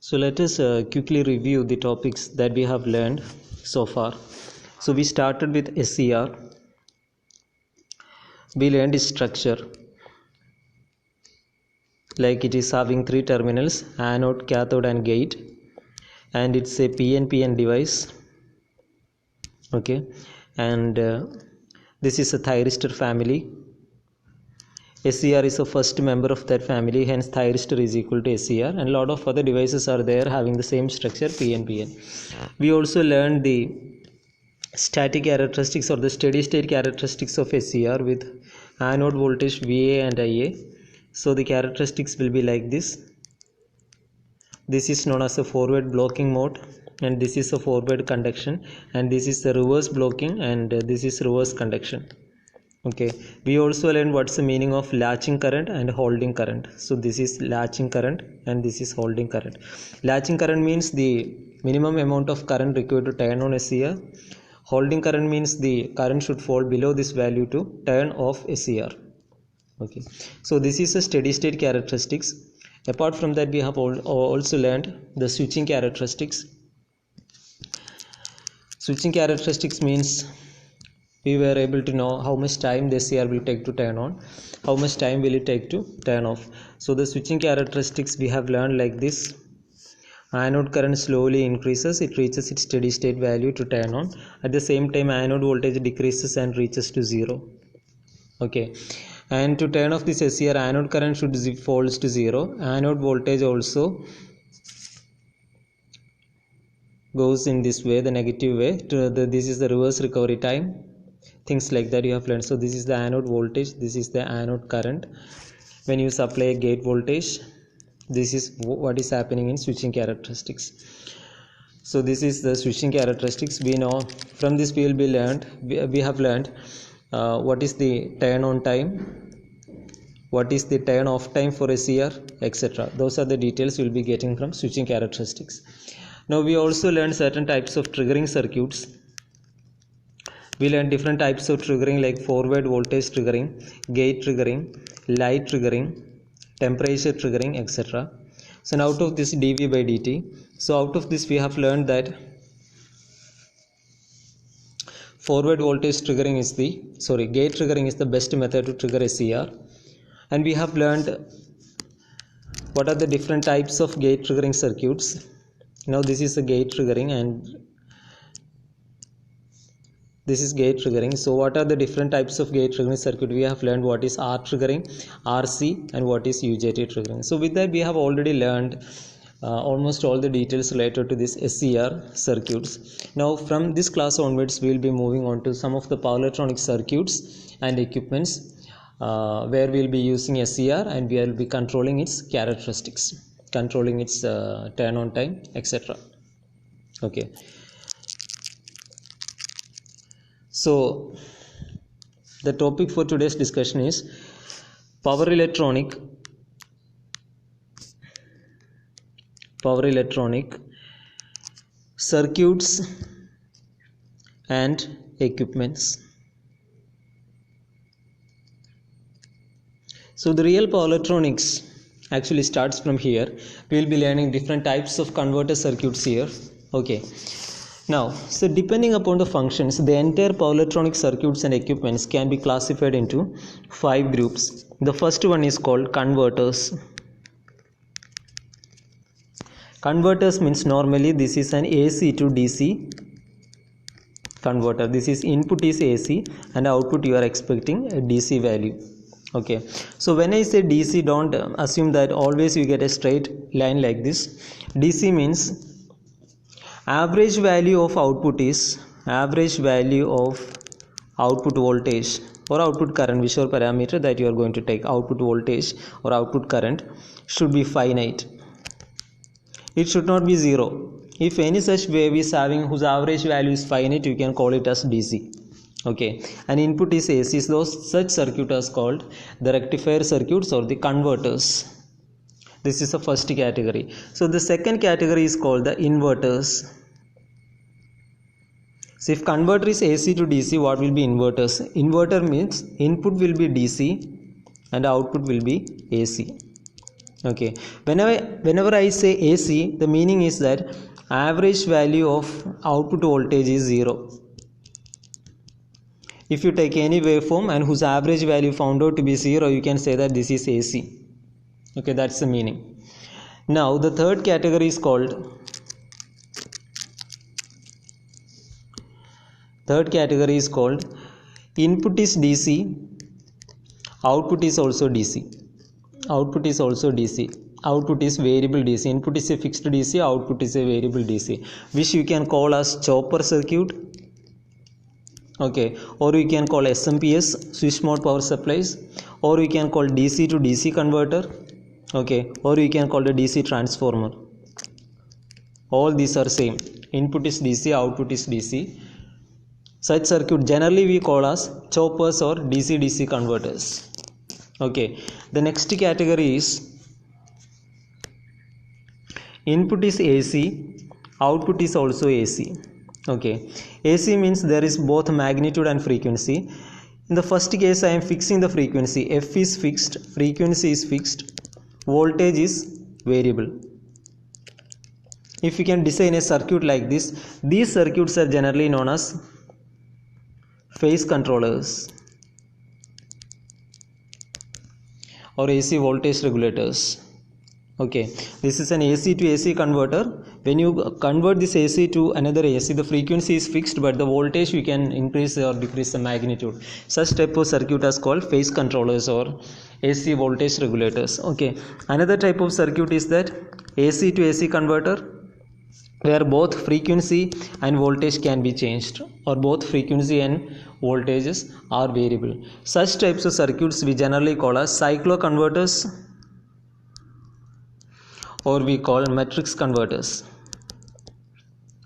So let us quickly review the topics that we have learned so far. So we started with SCR. We learned its structure, like it is having three terminals: anode, cathode and gate, and it's a PNPN device. Okay, and this is a thyristor family. SCR is the first member of that family, hence thyristor is equal to SCR, and a lot of other devices are there having the same structure, PNPN. We also learned the static characteristics or the steady state characteristics of SCR with anode voltage VA and IA. So the characteristics will be like this. This is known as a forward blocking mode, and this is a forward conduction, and this is the reverse blocking, and this is reverse conduction. Okay, we also learned what's the meaning of latching current and holding current. So this is latching current and this is holding current. Latching current means the minimum amount of current required to turn on SCR. Holding current means the current should fall below this value to turn off SCR. Okay, so this is a steady state characteristics. Apart from that, we have also learned the switching characteristics. Switching characteristics means we were able to know how much time the SCR will take to turn on, how much time will it take to turn off. So the switching characteristics we have learned like this. Anode current slowly increases, it reaches its steady state value to turn on. At the same time, anode voltage decreases and reaches to 0. Okay, and to turn off this SCR, anode current should falls to 0. Anode voltage also goes in this way, the negative way. This is the reverse recovery time. Things like that you have learned. So this is the anode voltage, this is the anode current. When you supply a gate voltage, this is what is happening in switching characteristics. So this is the switching characteristics. We know from this we have learned what is the turn on time, what is the turn off time for SCR, etc. Those are the details you will be getting from switching characteristics. Now we also learned certain types of triggering circuits. We learned different types of triggering like forward voltage triggering, gate triggering, light triggering, temperature triggering, etc. So now out of this dV by dt, so out of this we have learned that forward voltage triggering is gate triggering is the best method to trigger SCR, and we have learned what are the different types of gate triggering circuits. Now this is a gate triggering and this is gate triggering. So what are the different types of gate triggering circuit? We have learned what is R triggering, RC, and what is UJT triggering. So with that we have already learned almost all the details related to this SCR circuits. Now from this class onwards we will be moving on to some of the power electronic circuits and equipments where we will be using SCR and we will be controlling its characteristics, controlling its turn on time, etc. Okay. So the topic for today's discussion is power electronic circuits and equipments. So the real power electronics actually starts from here. We will be learning different types of converter circuits here. Okay. Now, so depending upon the functions, the entire power electronic circuits and equipments can be classified into 5 groups. The first one is called converters. Converters means normally this is an AC to DC converter. This is input is AC and output you are expecting a DC value. Okay, so when I say DC, don't assume that always you get a straight line like this. DC means average value of output is average value of output voltage or output current, whichever parameter that you are going to take, output voltage or output current should be finite. It should not be 0. If any such wave is having whose average value is finite, you can call it as DC. Okay, and input is AC. Those such circuit is called the rectifier circuits or the converters. This is the first category. So the second category is called the inverters. So if converter is AC to DC, what will be inverters? Inverter means input will be DC and output will be AC. Okay, whenever I say AC, the meaning is that average value of output voltage is 0. If you take any waveform and whose average value found out to be 0, you can say that this is AC. Okay, that's the meaning. Now the third category is called input is DC, output is also DC. Output is variable DC. Input is a fixed DC, output is a variable DC, which you can call as chopper circuit. Okay, or you can call SMPS, switch mode power supplies, or you can call DC to DC converter. Okay, or you can call the DC transformer. All these are same. Input is DC, output is DC. Such circuit generally we call as choppers or DC-DC converters. Okay, the next category is input is AC, output is also AC. Okay, AC means there is both magnitude and frequency. In the first case, I am fixing the frequency. F is fixed, frequency is fixed, voltage is variable. If you can design a circuit like this, these circuits are generally known as phase controllers or AC voltage regulators. Okay, this is an AC to AC converter. When you convert this AC to another AC, the frequency is fixed, but the voltage you can increase or decrease the magnitude. Such type of circuit is called phase controllers or AC voltage regulators. Okay, another type of circuit is that AC to AC converter, where both frequency and voltage can be changed, or both frequency and voltages are variable. Such types of circuits we generally call as cycloconverters, or we call matrix converters.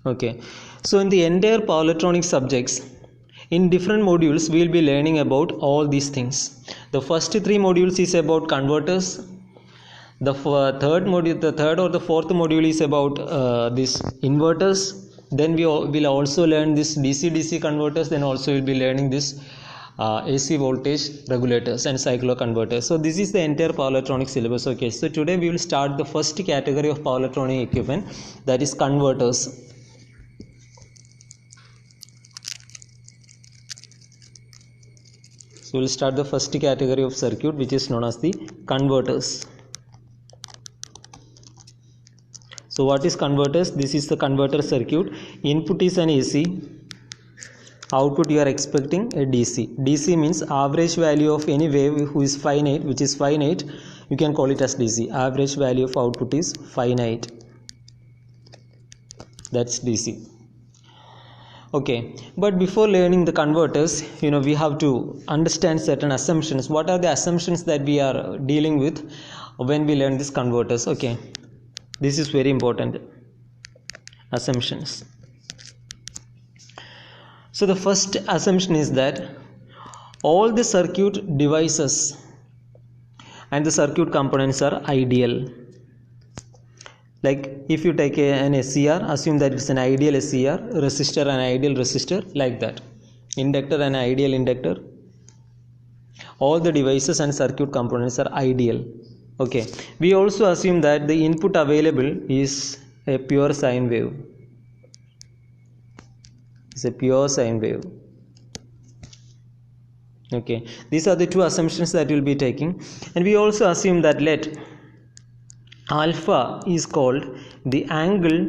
Okay, so in the entire power electronics subjects, in different modules we will be learning about all these things. The first 3 modules is about converters. The third or the fourth module is about this inverters. Then we will also learn this DC-DC converters. Then also we will be learning this AC voltage regulators and cycloconverters. So this is the entire power electronics syllabus. Okay, so today we will start the first category of power electronic equipment, that is converters. So we will start the first category of circuit, which is known as the converters. So what is converters? This is the converter circuit. Input is an AC, output you are expecting a DC. DC means average value of any wave which is finite, you can call it as DC. Average value of output is finite, that's DC. Okay, but before learning the converters, we have to understand certain assumptions. What are the assumptions that we are dealing with when we learn these converters? Okay, this is very important. Assumptions. So the first assumption is that all the circuit devices and the circuit components are ideal. Like if you take an SCR, assume that it's an ideal SCR, resistor an ideal resistor, like that. Inductor an ideal inductor. All the devices and circuit components are ideal. Okay. We also assume that the input available is a pure sine wave. It's a pure sine wave. Okay. These are the two assumptions that we'll be taking. And we also assume that let alpha is called the angle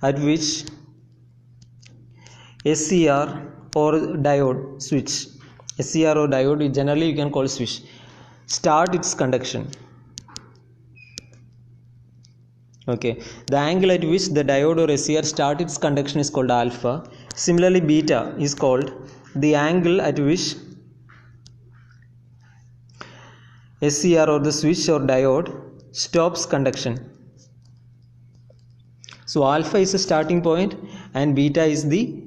at which SCR or diode switch, SCR or diode generally you can call switch, start its conduction. Okay, the angle at which the diode or SCR start its conduction is called alpha. Similarly, beta is called the angle at which SCR or the switch or diode stops conduction. So alpha is the starting point and beta is the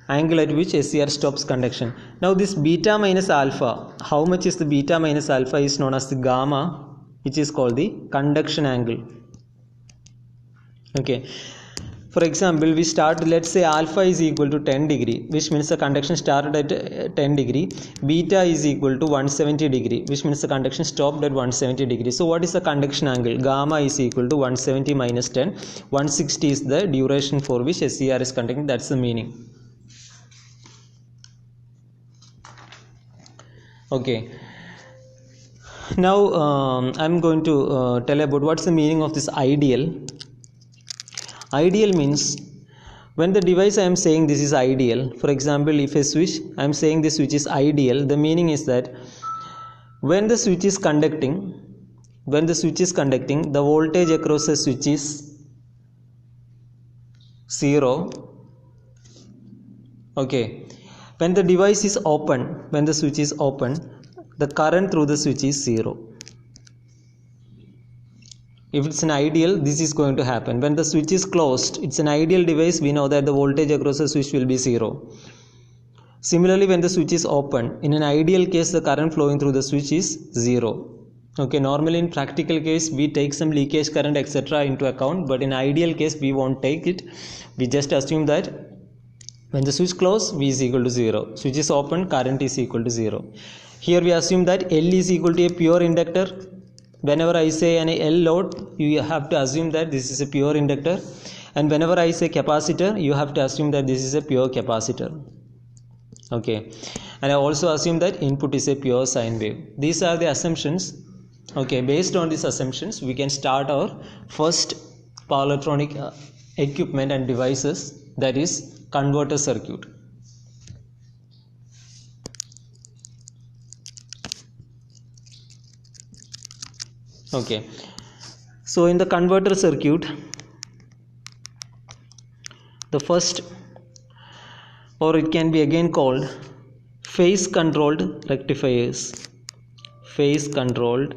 angle at which SCR stops conduction. Now this beta minus alpha, how much is the beta minus alpha, is known as the gamma, which is called the conduction angle. Okay, For example, we start, let's say alpha is equal to 10 degree, which means the conduction started at 10 degree. Beta is equal to 170 degree, which means the conduction stopped at 170 degree. So what is the conduction angle? Gamma is equal to 170 minus 10. 160 is the duration for which SCR is conducting. That's the meaning. Okay. Now I'm going to tell about what's the meaning of this ideal. Ideal means when the device I am saying this is ideal. For example, if a switch, I am saying this switch is ideal, the meaning is that when the switch is conducting, the voltage across the switch is 0. Okay. When the device is open, when the switch is open, the current through the switch is 0. If it's an ideal, this is going to happen. When the switch is closed, it's an ideal device, we know that the voltage across the switch will be 0. Similarly, when the switch is open, in an ideal case, the current flowing through the switch is 0. Okay, normally in practical case, we take some leakage current, etc. into account, but in ideal case, we won't take it. We just assume that when the switch closed, V is equal to 0. Switch is open, current is equal to 0. Here we assume that L is equal to a pure inductor. Whenever I say an L load, you have to assume that this is a pure inductor, and whenever I say capacitor, you have to assume that this is a pure capacitor. Okay, and I also assume that input is a pure sine wave. These are the assumptions. Okay, based on these assumptions, we can start our first power electronic equipment and devices, that is converter circuit. Okay, so in the converter circuit, the first, or it can be again called phase controlled rectifiers. Phase controlled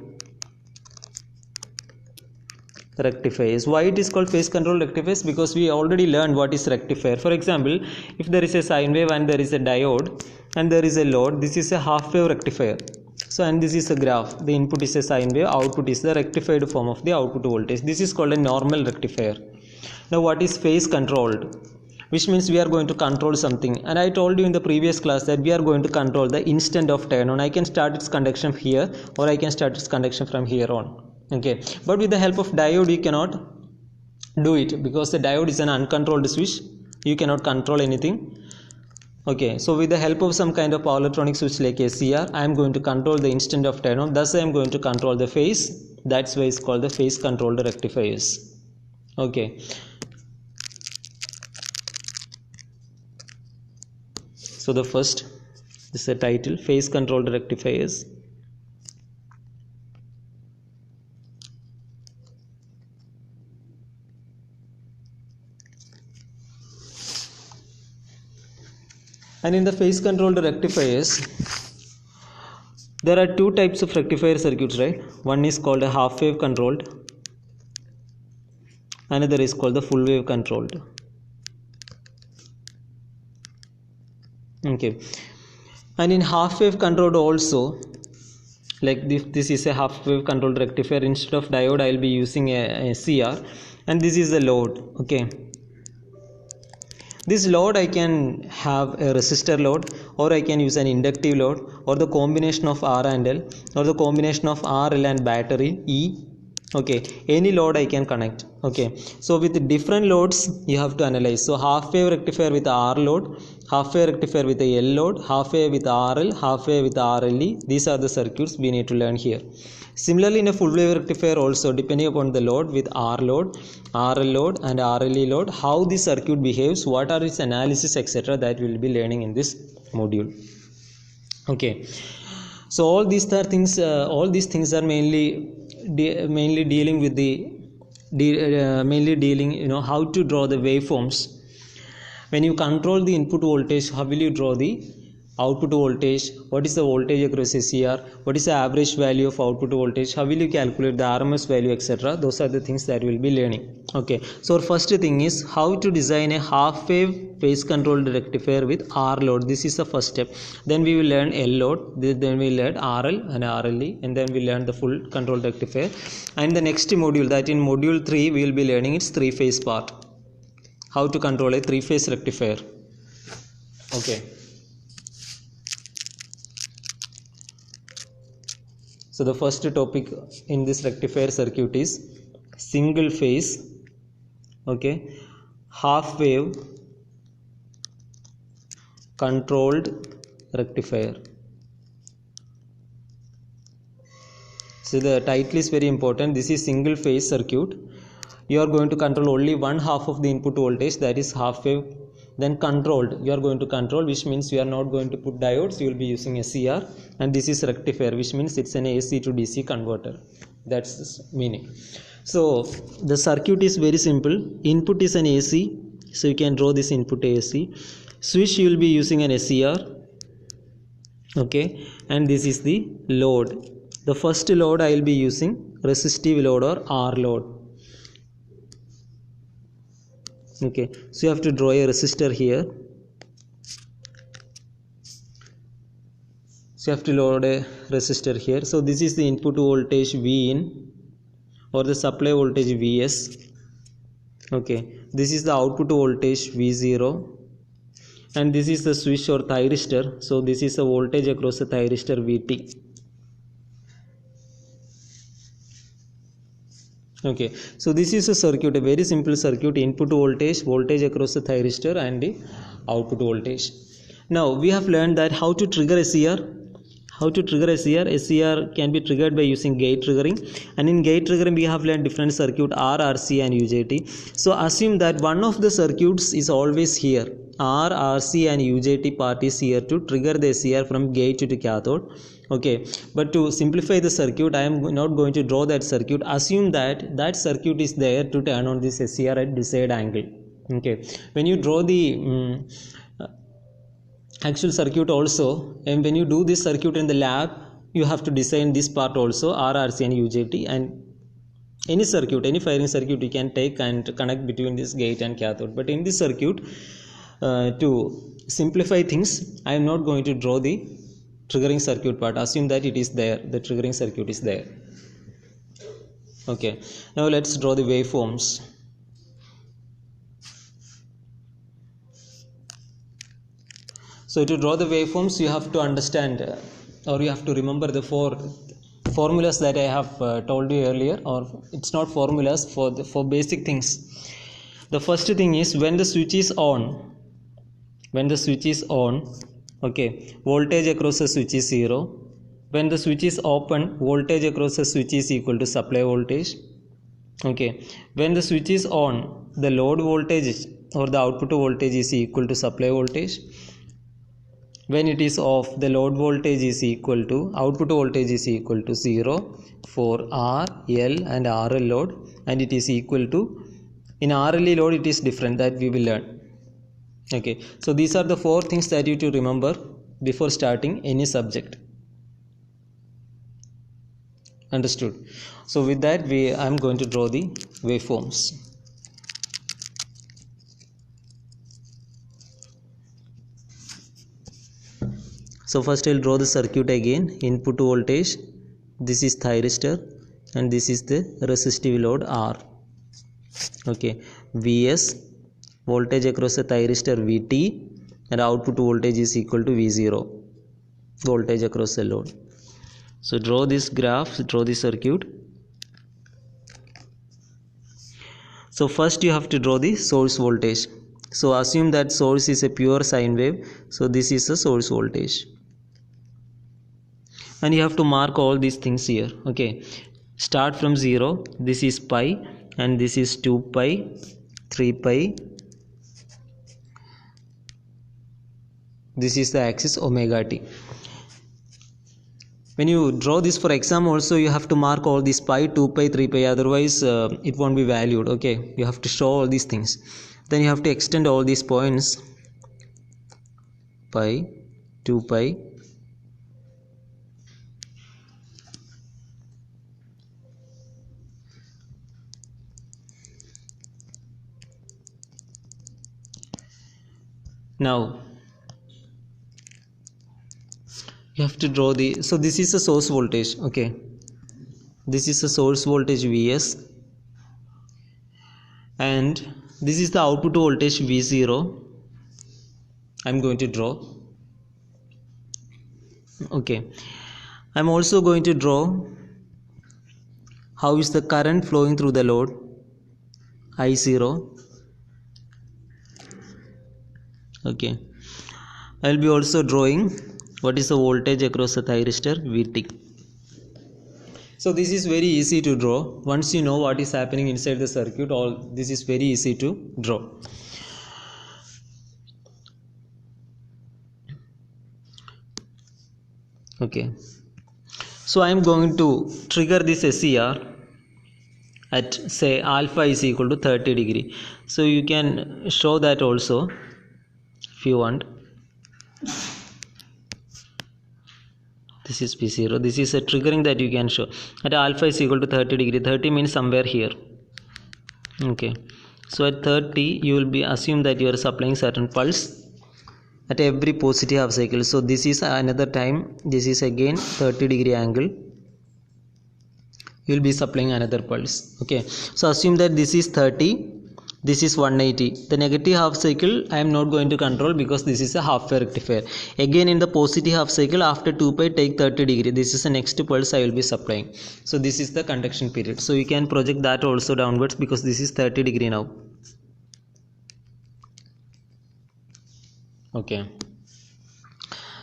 rectifiers. Why it is called phase controlled rectifiers? Because we already learned what is rectifier. For example, if there is a sine wave and there is a diode and there is a load, this is a half wave rectifier. So, and this is a graph. The input is a sine wave, output is the rectified form of the output voltage. This is called a normal rectifier. Now, what is phase controlled? Which means we are going to control something. And I told you in the previous class that we are going to control the instant of turn on. I can start its conduction here, or I can start its conduction from here on. Okay, but with the help of diode, you cannot do it, because the diode is an uncontrolled switch. You cannot control anything. Okay, so with the help of some kind of power electronic switch like SCR, I am going to control the instant of turn on. Thus, I am going to control the phase. That's why it's called the phase controlled rectifiers. Okay. So the first, this is the title, phase controlled rectifiers. And in the phase controlled rectifiers, there are two types of rectifier circuits, right? One is called a half wave controlled, another is called the full wave controlled. Okay, and in half wave controlled also, like this is a half wave controlled rectifier. Instead of diode, I will be using a CR, and this is the load. Okay, this load I can have a resistor load, or I can use an inductive load, or the combination of R and L, or the combination of RL and battery E. Okay, any load I can connect. Okay, so with different loads you have to analyze. So half wave rectifier with R load, half wave rectifier with a L load, half wave with RL, half wave with RLE. These are the circuits we need to learn here. Similarly, in a full wave rectifier also, depending upon the load with R load, RL load and RLE load, how the circuit behaves, what are its analysis, etc. that we will be learning in this module. Okay, so all these are things. All these things are mainly dealing with the how to draw the waveforms. When you control the input voltage, how will you draw the output voltage? What is the voltage across SCR? What is the average value of output voltage? How will you calculate the RMS value, etc.? Those are the things that we will be learning. Okay, so our first thing is how to design a half wave phase controlled rectifier with R load. This is the first step. Then we will learn L load, then we learn RL and RLE, and then we learn the full controlled rectifier. And the next module, that in module 3 we will be learning its three phase part. how to control a three-phase rectifier. Okay. So the first topic in this rectifier circuit is single phase, okay, half wave controlled rectifier. So the title is very important. This is single phase circuit. You are going to control only one half of the input voltage, that is half wave. Then controlled, you are going to control, which means you are not going to put diodes, you will be using SCR. And this is rectifier, which means it's an AC to DC converter. That's meaning. So the circuit is very simple. Input is an AC, so you can draw this input AC. Switch you will be using an SCR, okay, and this is the load. The first load I will be using resistive load or R load. Okay, so you have to draw a resistor here. So you have to load a resistor here. So this is the input voltage V in or the supply voltage Vs. Okay, this is the output voltage V0, and this is the switch or thyristor. So this is the voltage across the thyristor Vt. Okay, so this is a circuit, a very simple circuit. Input voltage, voltage across the thyristor, and the output voltage. Now we have learned that how to trigger SCR. How to trigger SCR? SCR can be triggered by using gate triggering, and in gate triggering we have learned different circuit R, RC and UJT. So assume that one of the circuits is always here. R, RC and UJT part is here to trigger the SCR from gate to cathode. Okay, but to simplify the circuit, I am not going to draw that circuit. Assume that that circuit is there to turn on this SCR at desired angle. Okay, when you draw the actual circuit also, and when you do this circuit in the lab, you have to design this part also, R, RC and UJT, and any circuit, any firing circuit you can take and connect between this gate and cathode. But in this circuit, to simplify things, I am not going to draw the triggering circuit part. Assume that it is there, the triggering circuit is there. Okay, now let's draw the waveforms. So to draw the waveforms, you have to understand or you have to remember the four formulas that I have told you earlier, or it's not formulas, for basic things. The first thing is when the switch is on, okay, voltage across the switch is 0. When the switch is open, voltage across the switch is equal to supply voltage. Okay, when the switch is on, the load voltage or the output voltage is equal to supply voltage. When it is off, the load voltage is equal to, output voltage is equal to 0 for R, L and RL load, and it is equal to, in RLE load it is different, that we will learn. Okay, so these are the four things that you have to remember before starting any subject. Understood? So with that, I am going to draw the waveforms. So first I will draw the circuit again. Input voltage, this is thyristor, and this is the resistive load R. Okay, Vs, voltage across the thyristor Vt, and output voltage is equal to V0, voltage across the load. So draw this graph, draw the circuit. So first you have to draw the source voltage. So assume that source is a pure sine wave. So this is a source voltage. And you have to mark all these things here. Okay, start from 0. This is pi, and this is 2 pi, 3 pi. This is the axis omega t. When you draw this for exam also, you have to mark all these pi, 2 pi, 3 pi, otherwise it won't be valued. Okay, you have to show all these things. Then you have to extend all these points, pi, 2 pi, now you have to draw the, so this is the source voltage. Okay, this is the source voltage Vs, and this is the output voltage V0. I'm going to draw. Okay, I'm also going to draw how is the current flowing through the load, I0. Okay, I'll be also drawing what is the voltage across the thyristor, Vt. So this is very easy to draw. Once you know what is happening inside the circuit, all this is very easy to draw. Okay, so I am going to trigger this SCR at say alpha is equal to 30 degree. So you can show that also if you want. This is P0. This is a triggering that you can show at alpha is equal to 30 degree. 30 means somewhere here. Okay, so at 30 you will be assume that you are supplying certain pulse at every positive half cycle. So this is another time, this is again 30 degree angle, you will be supplying another pulse. Okay, so assume that this is 30, this is 180. The negative half cycle I am not going to control because this is a half wave rectifier. Again in the positive half cycle, after 2 pi take 30 degree, this is the next pulse I will be supplying. So this is the conduction period. So you can project that also downwards because this is 30 degree now. Okay,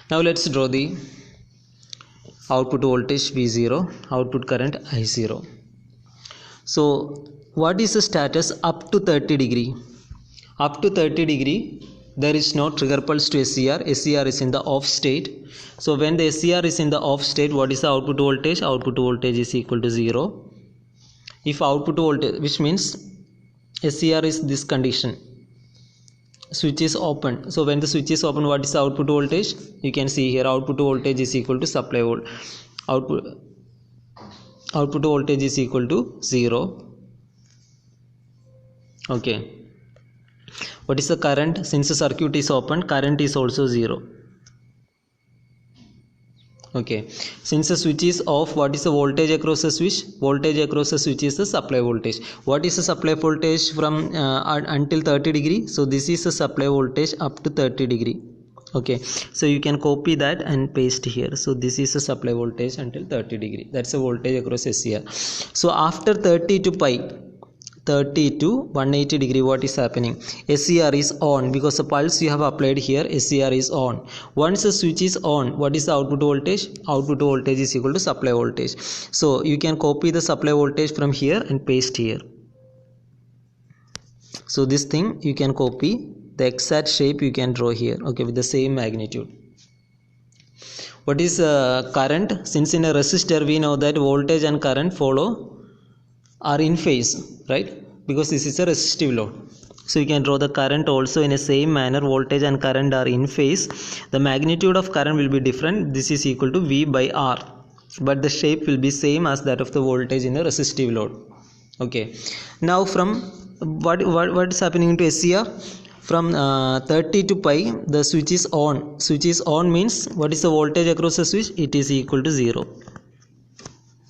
now let's draw the output voltage V0, output current I0. So what is the status up to 30 degree? Up to 30 degree there is no trigger pulse to SCR. SCR is in the off state. So when the SCR is in the off state, what is the output voltage? Output voltage is equal to 0. If output voltage, which means SCR is this condition, switch is open. So when the switch is open, what is the output voltage? You can see here output voltage is equal to supply volt. Output voltage is equal to 0. Okay, what is the current? Since the circuit is open, current is also 0. Okay, since the switch is off, what is the voltage across the switch? Voltage across the switch is the supply voltage. What is the supply voltage from until 30 degree? So this is the supply voltage up to 30 degree. Okay, so you can copy that and paste here. So this is the supply voltage until 30 degree. That's the voltage across SCR. So after 30 to 180 degree, what is happening? SCR is on because the pulse you have applied here, SCR is on. Once the switch is on, what is the output voltage? Output voltage is equal to supply voltage. So you can copy the supply voltage from here and paste here. So this thing you can copy, the exact shape you can draw here, okay, with the same magnitude. What is current? Since in a resistor we know that voltage and current are in phase, right? Because this is a resistive load. So you can draw the current also in the same manner. Voltage and current are in phase. The magnitude of current will be different. This is equal to V by R, but the shape will be same as that of the voltage in the resistive load. Okay, now from what is happening to SCR? From 30 to pi, the switch is on. Switch is on means what is the voltage across the switch? It is equal to 0.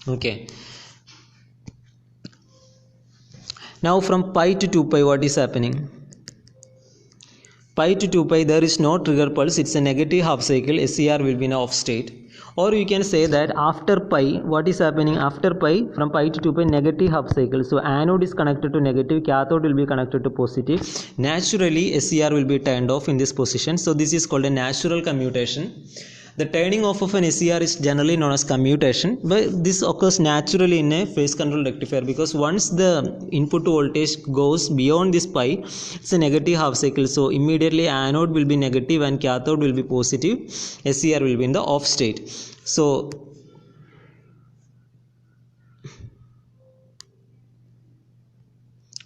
Okay, now from pi to 2 pi, what is happening? Pi to 2 pi, there is no trigger pulse. It's a negative half cycle. SCR will be in off state. Or you can say that after pi, what is happening? After pi, from pi to 2 pi, negative half cycle. So anode is connected to negative, cathode will be connected to positive. Naturally, SCR will be turned off in this position. So this is called a natural commutation. The turning off of an SCR is generally known as commutation, but this occurs naturally in a phase control rectifier because once the input voltage goes beyond this pi, it's a negative half cycle. So immediately anode will be negative and cathode will be positive. SCR will be in the off state. So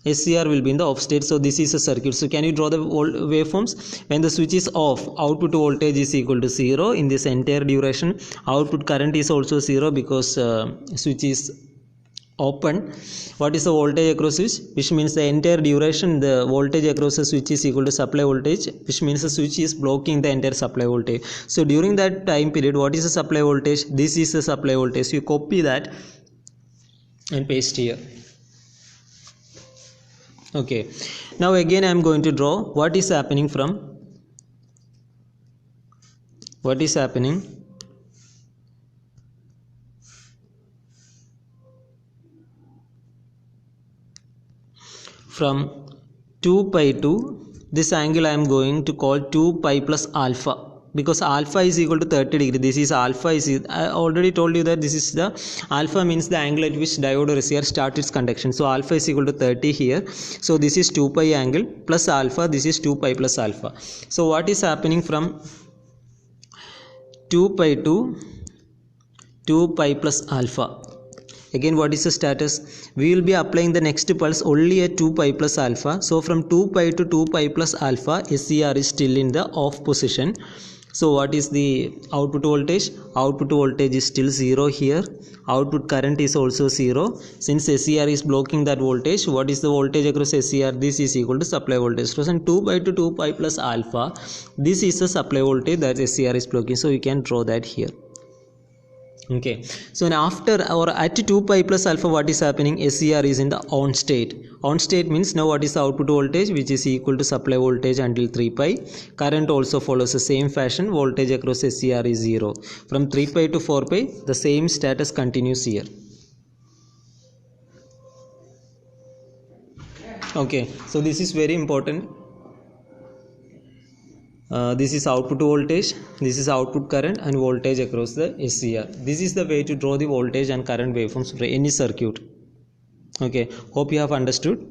SCR will be in the off state. So this is a circuit. So can you draw the waveforms? When the switch is off, output voltage is equal to 0 in this entire duration. Output current is also 0 because switch is open. What is the voltage across switch? Which means the entire duration the voltage across the switch is equal to supply voltage, which means the switch is blocking the entire supply voltage. So during that time period, what is the supply voltage? This is the supply voltage. So you copy that and paste here. Okay, now again I am going to draw what is happening from from 2 pi to this angle. I am going to call 2 pi plus alpha, because alpha is equal to 30 degree. This is alpha is, I already told you that this is the alpha means the angle at which diode or receiver starts its conduction. So alpha is equal to 30 here. So this is 2 pi angle plus alpha, this is 2 pi plus alpha. So what is happening from 2 pi to 2 pi plus alpha? Again, what is the status? We will be applying the next pulse only at 2 pi plus alpha. So from 2 pi to 2 pi plus alpha, SCR is still in the off position. So what is the output voltage? Output voltage is still 0 here. Output current is also 0. Since SCR is blocking that voltage, what is the voltage across SCR? This is equal to supply voltage. So from 2 pi to 2 pi plus alpha, this is the supply voltage that SCR is blocking. So you can draw that here. Okay, so now after or at 2 pi plus alpha, what is happening? SCR is in the on state. On state means now what is the output voltage, which is equal to supply voltage until 3 pi. Current also follows the same fashion. Voltage across SCR is 0. From 3 pi to 4 pi, the same status continues here. Okay, so this is very important. This is output voltage, this is output current and voltage across the SCR. This is the way to draw the voltage and current waveforms for any circuit. Okay, hope you have understood.